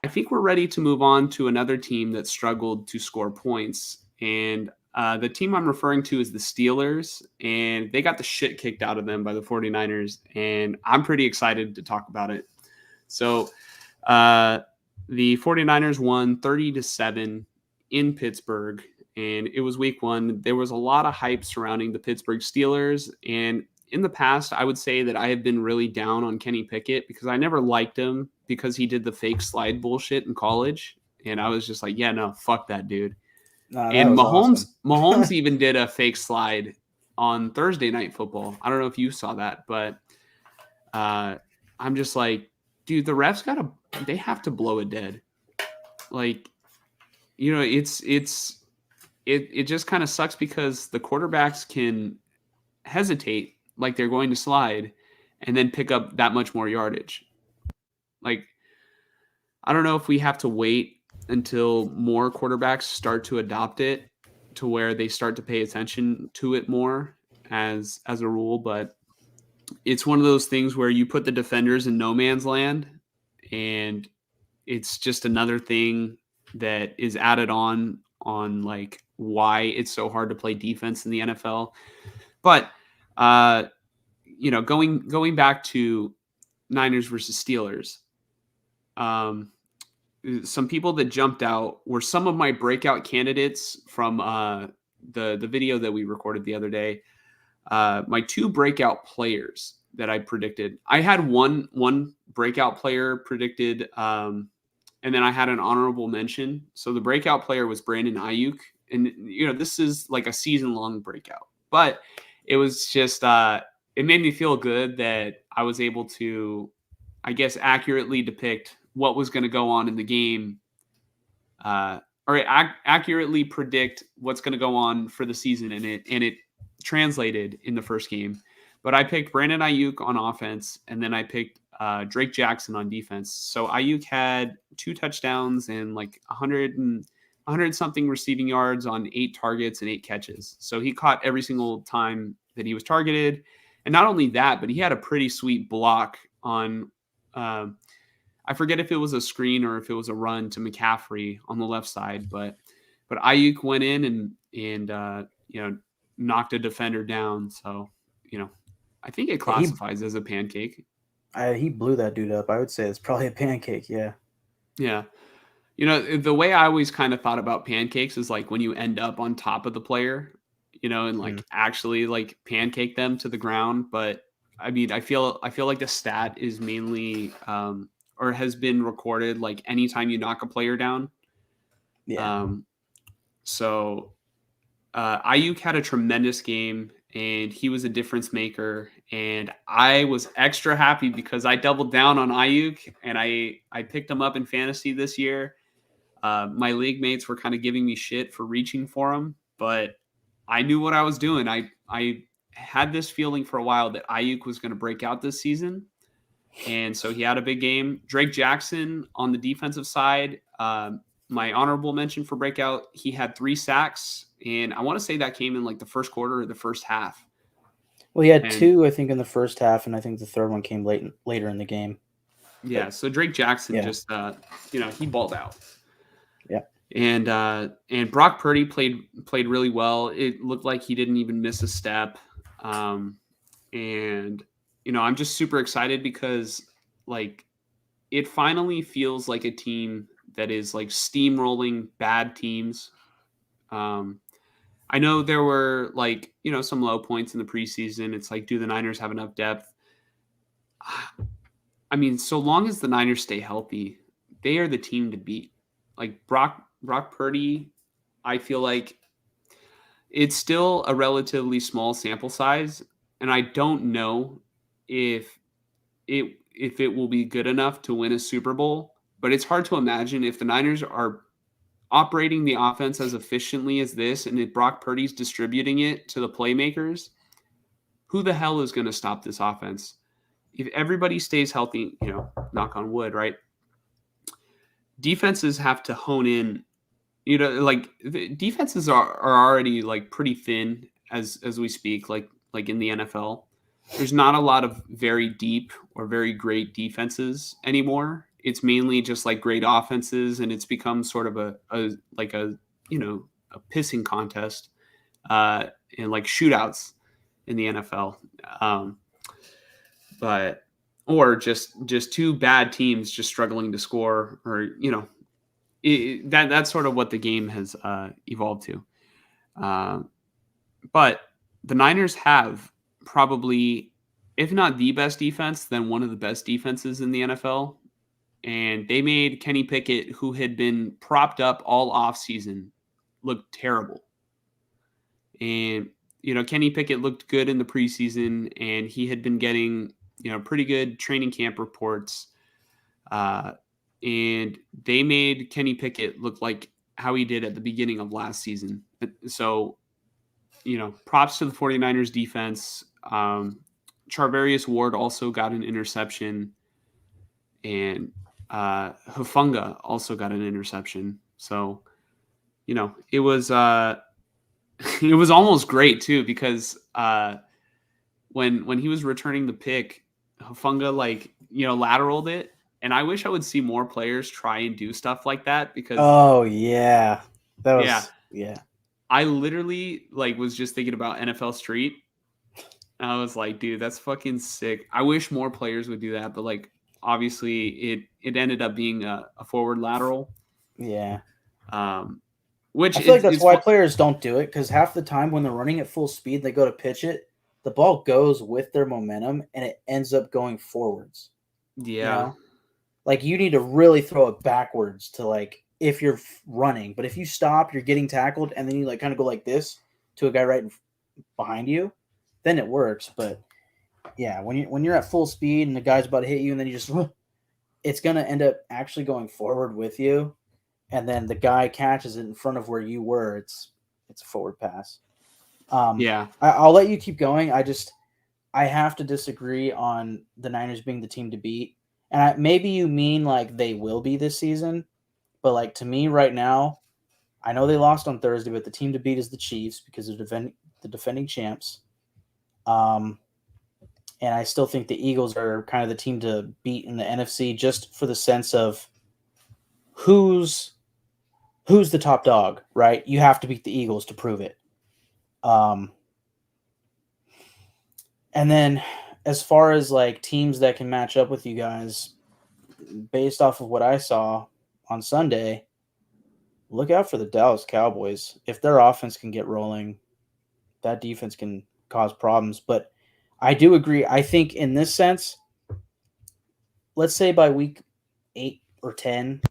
think we're ready to move on to another team that struggled to score points. And the team I'm referring to is the Steelers, and they got the shit kicked out of them by the 49ers. And I'm pretty excited to talk about it. So the 49ers won 30-7 in Pittsburgh, and it was week one. There was a lot of hype surrounding the Pittsburgh Steelers. And in the past, I would say that I have been really down on Kenny Pickett because I never liked him because he did the fake slide bullshit in college. And I was just like, yeah, no, fuck that dude. Nah, that And was awesome. Mahomes even did a fake slide on Thursday Night Football. I don't know if you saw that, but I'm just like, dude, the refs they have to blow it dead. Like, it just kind of sucks because the quarterbacks can hesitate like they're going to slide and then pick up that much more yardage. Like, I don't know if we have to wait until more quarterbacks start to adopt it to where they start to pay attention to it more as a rule, but it's one of those things where you put the defenders in no man's land, and it's just another thing that is added on like why it's so hard to play defense in the NFL. But going back to Niners versus Steelers, some people that jumped out were some of my breakout candidates from the video that we recorded the other day. My two breakout players that I predicted. I had one breakout player predicted, and then I had an honorable mention. So the breakout player was Brandon Ayuk, and this is like a season-long breakout. But it was just it made me feel good that I was able to, I guess, accurately depict what was going to go on in the game, or accurately predict what's going to go on for the season, and it translated in the first game. But I picked Brandon Ayuk on offense, and then I picked Drake Jackson on defense. So Ayuk had 2 touchdowns and like 100 something receiving yards on 8 targets and 8 catches. So he caught every single time that he was targeted. And not only that, but he had a pretty sweet block on, I forget if it was a screen or if it was a run to McCaffrey on the left side, but Ayuk went in and knocked a defender down. So, I think it classifies as a pancake. He blew that dude up. I would say it's probably a pancake. Yeah. Yeah. The way I always kind of thought about pancakes is like when you end up on top of the player, and like actually like pancake them to the ground. But I mean, I feel like the stat is mainly or has been recorded like anytime you knock a player down. Yeah. So Ayuk had a tremendous game, and he was a difference maker. And I was extra happy because I doubled down on Ayuk, and I picked him up in fantasy this year. My league mates were kind of giving me shit for reaching for him, but I knew what I was doing. I had this feeling for a while that Ayuk was going to break out this season. And so he had a big game. Drake Jackson on the defensive side, my honorable mention for breakout, he had 3 sacks. And I want to say that came in like the first quarter or the first half. Well, he had 2, I think, in the first half, and I think the third one came later in the game. Yeah, so Drake Jackson just, he balled out. Yeah. And Brock Purdy played really well. It looked like he didn't even miss a step. And I'm just super excited because like it finally feels like a team that is like steamrolling bad teams. I know there were like, some low points in the preseason. It's like, do the Niners have enough depth? I mean, so long as the Niners stay healthy, they are the team to beat. Like Brock Purdy, I feel like it's still a relatively small sample size, and I don't know if it will be good enough to win a Super Bowl, but it's hard to imagine if the Niners are operating the offense as efficiently as this, and if Brock Purdy's distributing it to the playmakers, who the hell is going to stop this offense? If everybody stays healthy, knock on wood, right? Defenses have to hone in, like the defenses are already like pretty thin as we speak, like in the NFL. There's not a lot of very deep or very great defenses anymore. it's mainly just like great offenses, and it's become sort of a pissing contest and like shootouts in the NFL. But or just two bad teams just struggling to score, or that's sort of what the game has evolved to. But the Niners have probably, if not the best defense, then one of the best defenses in the NFL. And they made Kenny Pickett, who had been propped up all offseason, look terrible. And, Kenny Pickett looked good in the preseason, and he had been getting, pretty good training camp reports. And they made Kenny Pickett look like how he did at the beginning of last season. So, props to the 49ers defense. Charvarius Ward also got an interception, and Hufanga also got an interception. So, it was it was almost great too, because when he was returning the pick, Hufanga lateraled it, and I wish I would see more players try and do stuff like that, because that was I literally was just thinking about NFL Street. I was like, dude, that's fucking sick. I wish more players would do that, but obviously it ended up being a forward lateral. Yeah. Which I feel like that's why players don't do it, because half the time when they're running at full speed, they go to pitch it, the ball goes with their momentum and it ends up going forwards. Yeah. You need to really throw it backwards to if you're running, but if you stop, you're getting tackled, and then you kind of go like this to a guy right behind you, then it works. But yeah, when you're at full speed and the guy's about to hit you, and then you just, it's gonna end up actually going forward with you, and then the guy catches it in front of where you were. It's a forward pass. I'll let you keep going. I have to disagree on the Niners being the team to beat, and maybe you mean they will be this season. But to me right now, I know they lost on Thursday, but the team to beat is the Chiefs, because they're the defending champs. And I still think the Eagles are kind of the team to beat in the NFC, just for the sense of who's the top dog, right? You have to beat the Eagles to prove it. And then as far as teams that can match up with you guys, based off of what I saw on Sunday, look out for the Dallas Cowboys. If their offense can get rolling, that defense can cause problems. But I do agree. I think in this sense, let's say by week 8 or 10,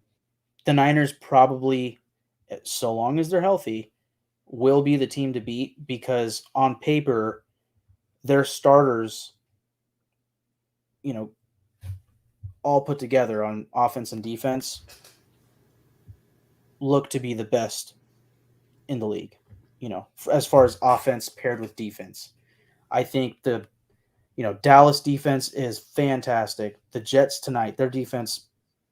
the Niners probably, so long as they're healthy, will be the team to beat, because on paper, their starters, all put together on offense and defense, look to be the best in the league, as far as offense paired with defense. I think the Dallas defense is fantastic. The Jets tonight, their defense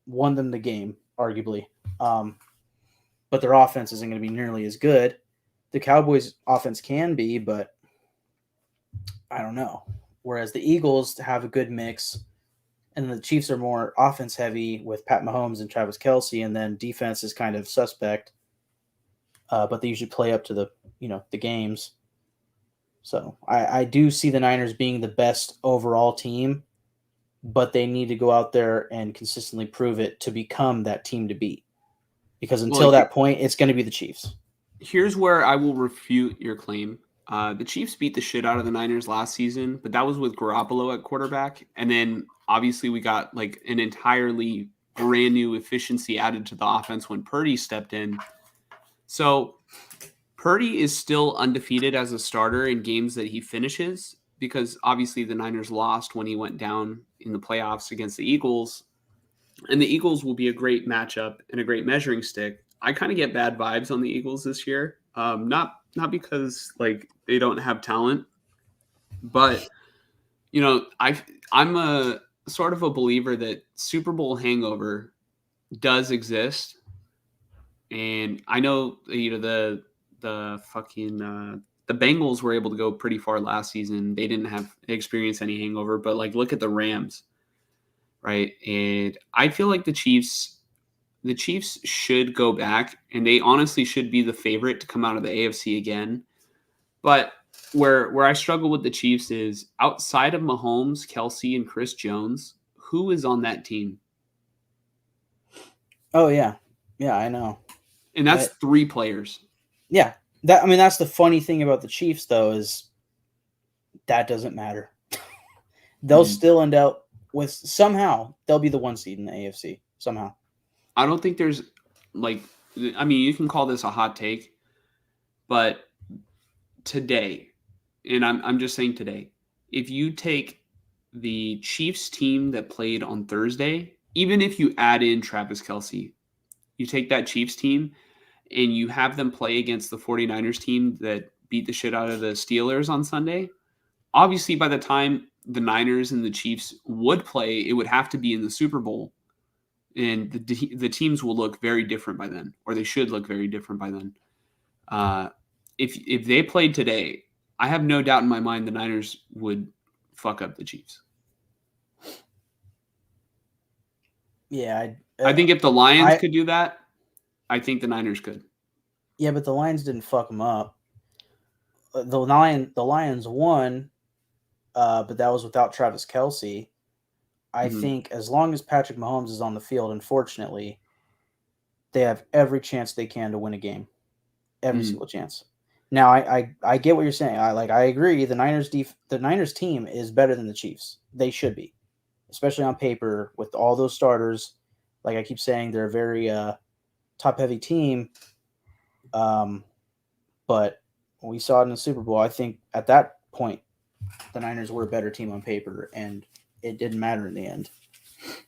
won them the game, arguably. But their offense isn't going to be nearly as good. The Cowboys offense can be, but I don't know. Whereas the Eagles have a good mix, and the Chiefs are more offense heavy with Pat Mahomes and Travis Kelce, and then defense is kind of suspect. But they usually play up to the games. So I do see the Niners being the best overall team, but they need to go out there and consistently prove it to become that team to beat. Because until that point, it's going to be the Chiefs. Here's where I will refute your claim. The Chiefs beat the shit out of the Niners last season, but that was with Garoppolo at quarterback. And then obviously we got an entirely brand new efficiency added to the offense when Purdy stepped in. So Purdy is still undefeated as a starter in games that he finishes, because obviously the Niners lost when he went down in the playoffs against the Eagles. And the Eagles will be a great matchup and a great measuring stick. I kind of get bad vibes on the Eagles this year. Not because they don't have talent, but I'm a sort of a believer that Super Bowl hangover does exist. And I know the Bengals were able to go pretty far last season. They didn't have experience any hangover, but look at the Rams. right? And I feel like the Chiefs should go back, and they honestly should be the favorite to come out of the AFC again. But where I struggle with the Chiefs is outside of Mahomes, Kelsey, and Chris Jones, who is on that team? Oh yeah, yeah, I know. And that's 3 players. Yeah, that's the funny thing about the Chiefs though is that doesn't matter. They'll still end up with somehow they'll be the 1 seed in the AFC somehow. I don't think there's you can call this a hot take, but today, and I'm just saying today, if you take the Chiefs team that played on Thursday, even if you add in Travis Kelsey, you take that Chiefs team and you have them play against the 49ers team that beat the shit out of the Steelers on Sunday, obviously by the time the Niners and the Chiefs would play, it would have to be in the Super Bowl. And the teams will look very different by then, or they should look very different by then. If they played today, I have no doubt in my mind the Niners would fuck up the Chiefs. Yeah, I think if the Lions could do that, I think the Niners could. Yeah, but the Lions didn't fuck them up. The Lions won, but that was without Travis Kelsey. I think as long as Patrick Mahomes is on the field, unfortunately, they have every chance they can to win a game. Every single chance. Now, I get what you're saying. I agree. The Niners team is better than the Chiefs. They should be, especially on paper with all those starters. Like I keep saying, they're a very top-heavy team. But we saw it in the Super Bowl. I think at that point, the Niners were a better team on paper, and it didn't matter in the end.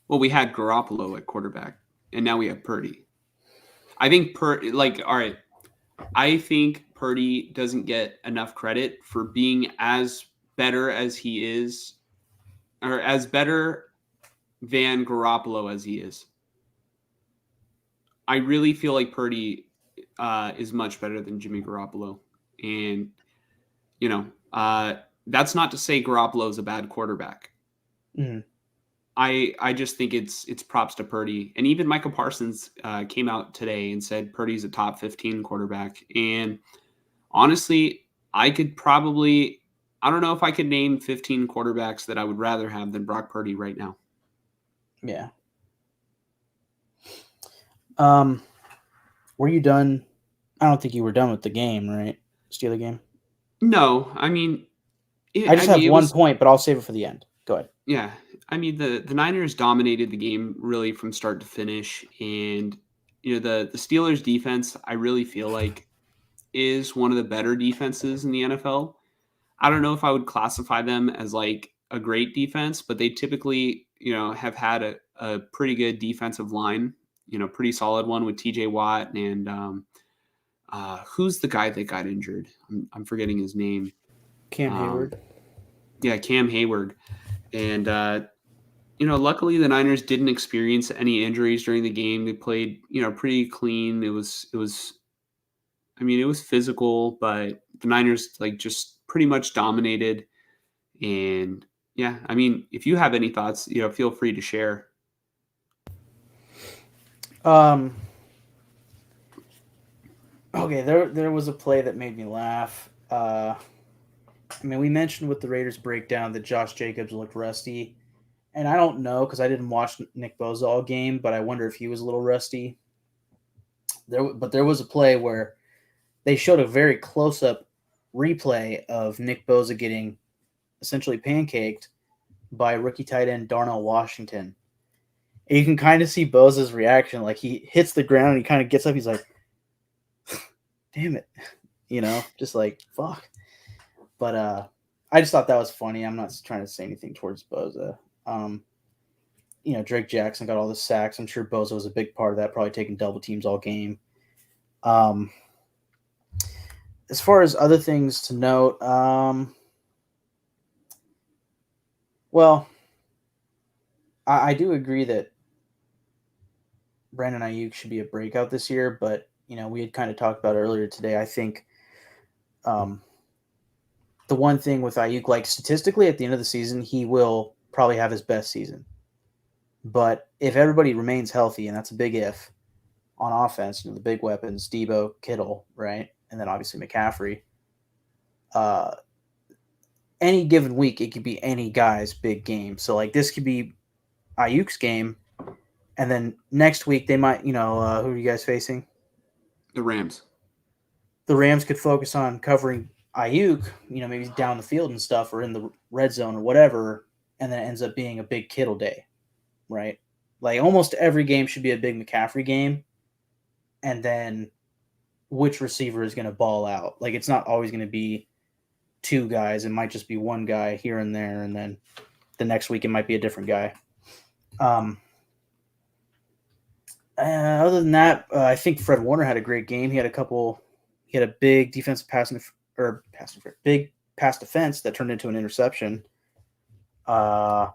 Well, we had Garoppolo at quarterback, and now we have Purdy. I think I think Purdy doesn't get enough credit for being as better as he is, or as better than Garoppolo as he is. I really feel like Purdy is much better than Jimmy Garoppolo. And, that's not to say Garoppolo is a bad quarterback. Mm-hmm. I just think it's props to Purdy. And even Michael Parsons came out today and said Purdy's a top 15 quarterback. And honestly, I don't know if I could name 15 quarterbacks that I would rather have than Brock Purdy right now. Yeah. Were you done? I don't think you were done with the game, right? Steeler game? No, I mean... I have one point, but I'll save it for the end. Go ahead. Yeah. I mean, the Niners dominated the game really from start to finish. And, the Steelers defense, I really feel like, is one of the better defenses in the NFL. I don't know if I would classify them as like a great defense, but they typically, have had a pretty good defensive line, pretty solid one with TJ Watt and who's the guy that got injured? I'm forgetting his name. Cam Hayward. Yeah, Cam Hayward. And, luckily the Niners didn't experience any injuries during the game. They played, pretty clean. It was physical, but the Niners just pretty much dominated. And yeah, if you have any thoughts, feel free to share. Okay, there was a play that made me laugh. We mentioned with the Raiders breakdown that Josh Jacobs looked rusty. And I don't know because I didn't watch Nick Bosa all game, but I wonder if he was a little rusty. There was a play where they showed a very close-up replay of Nick Bosa getting essentially pancaked by rookie tight end Darnell Washington. And you can kind of see Bosa's reaction. Like, he hits the ground and he kind of gets up. He's like, damn it. Just like, fuck. But I just thought that was funny. I'm not trying to say anything towards Bosa. Drake Jackson got all the sacks. I'm sure Bosa was a big part of that, probably taking double teams all game. As far as other things to note, I do agree that Brandon Ayuk should be a breakout this year, but, we had kind of talked about earlier today. I think the one thing with Ayuk, like statistically at the end of the season, he will probably have his best season. But if everybody remains healthy, and that's a big if on offense, the big weapons, Debo, Kittle, right, and then obviously McCaffrey. Uh, any given week, it could be any guy's big game. So like this could be Ayuk's game, and then next week they might, who are you guys facing? The Rams. The Rams could focus on covering Ayuk, maybe down the field and stuff, or in the red zone or whatever, and then it ends up being a big Kittle day, right? Like almost every game should be a big McCaffrey game, and then which receiver is going to ball out? Like it's not always going to be two guys; it might just be one guy here and there, and then the next week it might be a different guy. Other than that, I think Fred Warner had a great game. He had a big defensive big pass defense that turned into an interception. But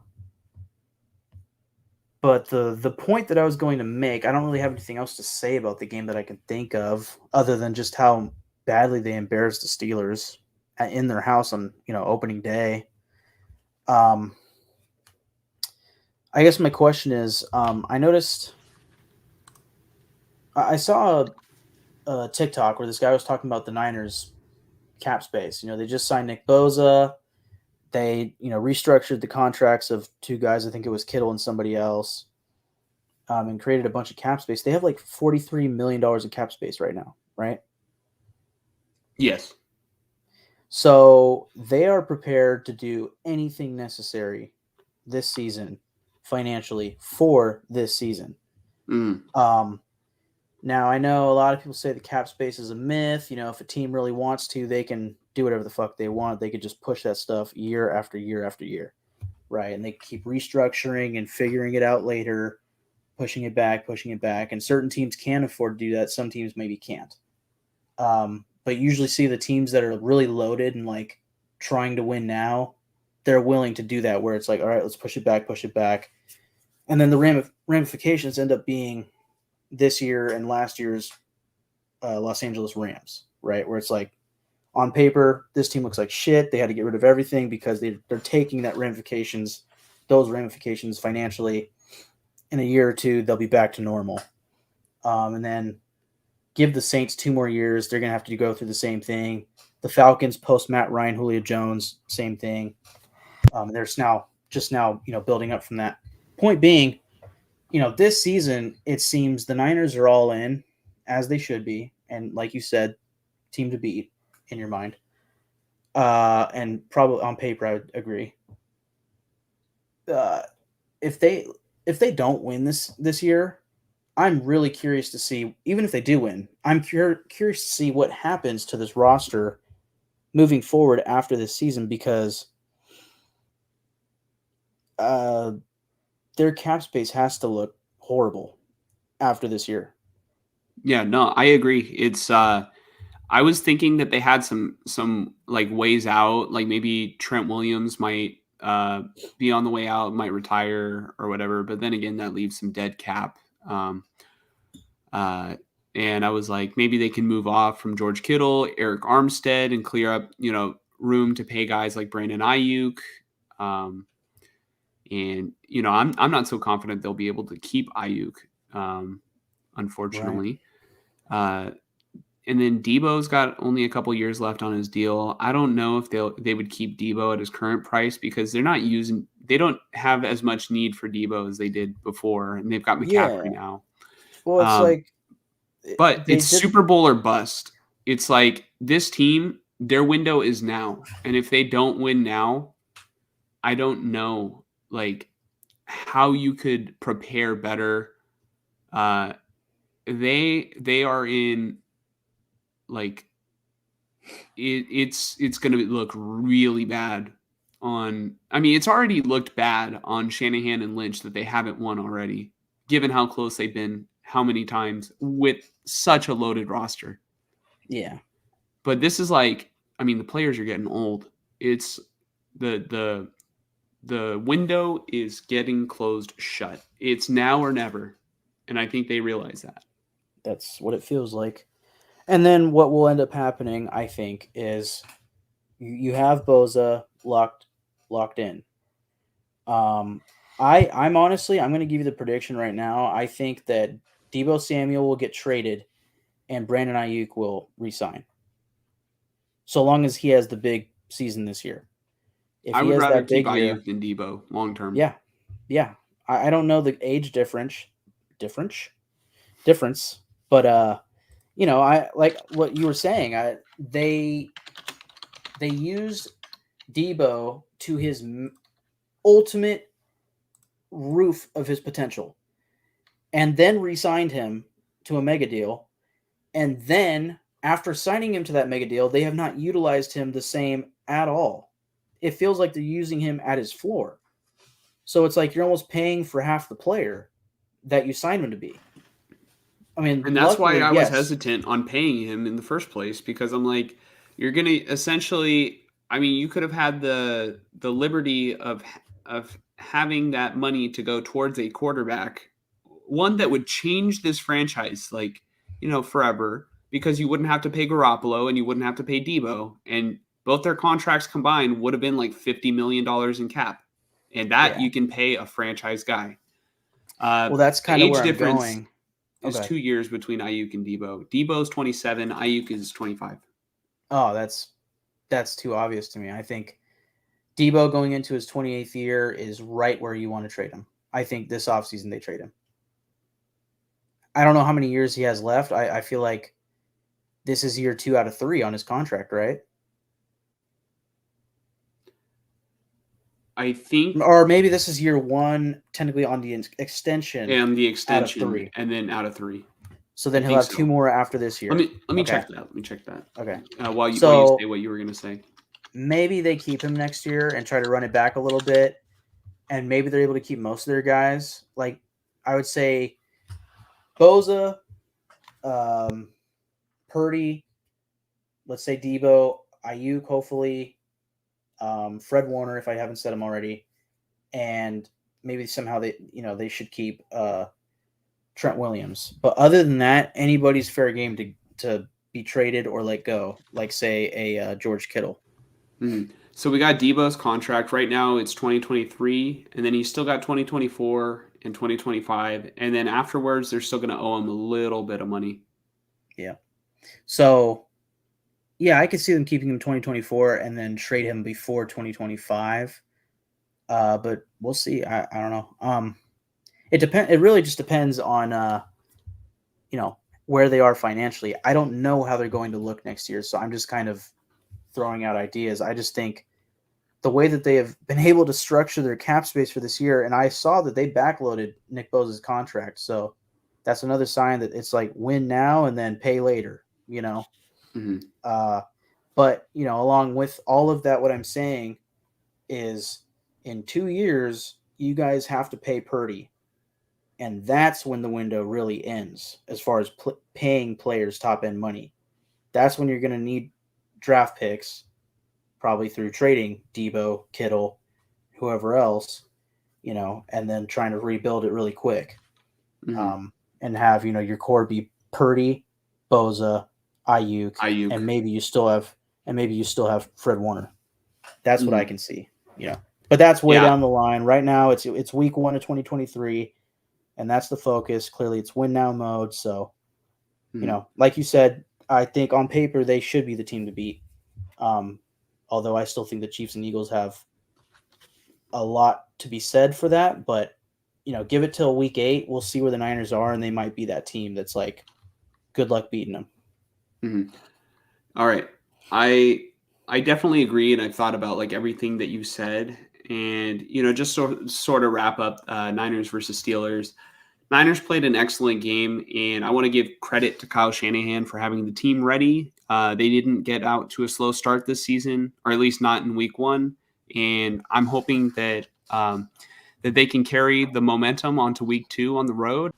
the point that I was going to make, I don't really have anything else to say about the game that I can think of, other than just how badly they embarrassed the Steelers in their house on opening day. I guess my question is, I noticed, I saw a TikTok where this guy was talking about the Niners cap space. They just signed Nick Bosa. They, restructured the contracts of two guys. I think it was Kittle and somebody else, and created a bunch of cap space. They have like $43 million in cap space right now, right? Yes. So they are prepared to do anything necessary this season financially for this season. Now, I know a lot of people say the cap space is a myth. If a team really wants to, they can do whatever the fuck they want. They could just push that stuff year after year after year, right? And they keep restructuring and figuring it out later, pushing it back. And certain teams can afford to do that. Some teams maybe can't. But usually see the teams that are really loaded and like trying to win now, they're willing to do that where it's like, all right, let's push it back. And then the ramifications end up being this year and last year's Los Angeles Rams, right? Where it's like, on paper, this team looks like shit. They had to get rid of everything because they're taking those ramifications financially. In a year or two, they'll be back to normal. And then give the Saints 2 more years. They're going to have to go through the same thing. The Falcons post Matt Ryan, Julio Jones, same thing. They're now building up from that. Point being, this season, it seems the Niners are all in, as they should be. And like you said, team to beat in your mind. And probably on paper, I would agree. If they don't win this year, I'm really curious to see, even if they do win, I'm curious to see what happens to this roster moving forward after this season, because their cap space has to look horrible after this year. Yeah, no, I agree. It's I was thinking that they had some like ways out, like maybe Trent Williams might be on the way out, might retire or whatever, but then again that leaves some dead cap. And I was like, maybe they can move off from George Kittle, Eric Armstead, and clear up, room to pay guys like Brandon Ayuk. And I'm not so confident they'll be able to keep Ayuk, unfortunately. Right. And then Debo's got only a couple years left on his deal. I don't know if they would keep Debo at his current price, because they don't have as much need for Debo as they did before, and they've got McCaffrey now. Well, it's Super Bowl or bust. It's like this team, their window is now, and if they don't win now, I don't know like how you could prepare better. They are in like it's going to look really bad on. I mean, it's already looked bad on Shanahan and Lynch that they haven't won already, given how close they've been, how many times with such a loaded roster. Yeah. But this is like, I mean, the players are getting old. It's the window is getting closed shut. It's now or never. And I think they realize that. That's what it feels like. And then what will end up happening, I think, is you have Bosa locked in. I'm honestly, I'm going to give you the prediction right now. I think that Debo Samuel will get traded and Brandon Ayuk will resign. So long as he has the big season this year. If I he would has rather that keep big year, Ayuk than Debo long term. yeah, yeah. I don't know the age difference, but I like what you were saying. They used Debo to his ultimate roof of his potential, and then re-signed him to a mega deal. And then after signing him to that mega deal, they have not utilized him the same at all. It feels like they're using him at his floor. So it's like you're almost paying for half the player that you signed him to be. I mean, And that's why luckily, I was yes. hesitant on paying him in the first place because I'm like, you're gonna essentially. I mean, you could have had the liberty of having that money to go towards a quarterback, one that would change this franchise, like forever, because you wouldn't have to pay Garoppolo and you wouldn't have to pay Debo, and both their contracts combined would have been like $50 million in cap, and that Yeah. you can pay a franchise guy. Well, that's The kind of age where I'm difference going. is Okay. 2 years between Ayuk and Debo. Debo's 27, Ayuk is 25. Oh, that's too obvious to me. I think Debo going into his 28th year is right where you want to trade him. I think this offseason they trade him. I don't know how many years he has left. I feel like this is year 2 out of 3 on his contract, right? I think, Or maybe this is year 1, technically on the extension and the out of extension, 3. and then out of 3. So then I he'll think have so. 2 more after this year. Let me Okay. check that. Let me check that. Okay. While you So say what you were gonna say. maybe they keep him next year and try to run it back a little bit, and maybe they're able to keep most of their guys. Like I would say, Boza, Purdy, let's say Debo, Ayuk, hopefully, Fred Warner, if I haven't said him already, and maybe somehow they should keep Trent Williams. But other than that, anybody's fair game to be traded or let go. Like say a George Kittle. Mm-hmm. So we got Debo's contract right now. It's 2023, and then he's still got 2024 and 2025, and then afterwards they're still gonna owe him a little bit of money. Yeah. So yeah, I could see them keeping him 2024 and then trade him before 2025. But we'll see. I don't know. It really just depends on where they are financially. I don't know how they're going to look next year, so I'm just kind of throwing out ideas. I just think the way that they have been able to structure their cap space for this year, and I saw that they backloaded Nick Bosa's contract, so that's another sign that it's like win now and then pay later. Mm-hmm. But along with all of that, what I'm saying is in 2 years, you guys have to pay Purdy. And that's when the window really ends as far as paying players top end money. That's when you're going to need draft picks, probably through trading Debo, Kittle, whoever else, and then trying to rebuild it really quick. Mm-hmm. And have, your core be Purdy, Boza, Ayuk, and maybe you still have Fred Warner. That's what I can see, But that's way down the line. Right now, it's week 1 of 2023, and that's the focus. Clearly, it's win now mode. So, like you said, I think on paper they should be the team to beat. Although I still think the Chiefs and Eagles have a lot to be said for that. But give it till week 8. We'll see where the Niners are, and they might be that team that's like, good luck beating them. Mm-hmm. All right. I definitely agree, and I've thought about like everything that you said, and just sort of wrap up Niners versus Steelers. Niners played an excellent game, and I want to give credit to Kyle Shanahan for having the team ready. They didn't get out to a slow start this season, or at least not in week 1, and I'm hoping that that they can carry the momentum onto week 2 on the road.